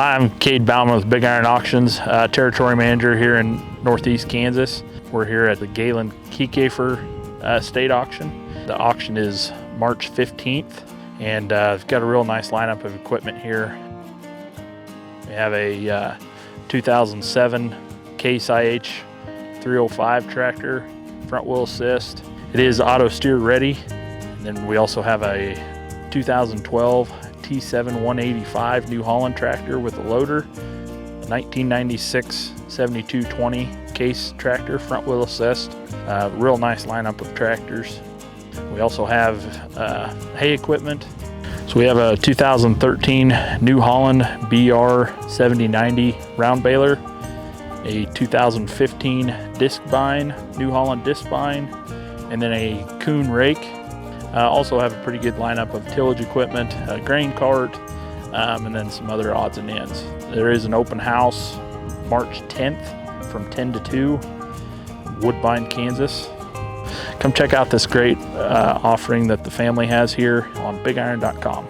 Hi, I'm Cade Bauman with BigIron Auctions, Territory Manager here in Northeast Kansas. We're here at the Gaylen Kickhaefer State Auction. The auction is March 15th, and we've got a real nice lineup of equipment here. We have a 2007 Case IH 305 tractor, front wheel assist. It is auto steer ready. And then we also have a 2012 T7 185 New Holland tractor with a loader, a 1996 7220 Case tractor, front wheel assist. Real nice lineup of tractors. We also have hay equipment. So we have a 2013 New Holland BR 7090 round baler, a 2015 disc bine, New Holland disc bine, and then a Kuhn rake. Also have a pretty good lineup of tillage equipment, a grain cart, and then some other odds and ends. There is an open house March 10th from 10 to 2, Woodbine, Kansas. Come check out this great offering that the family has here on BigIron.com.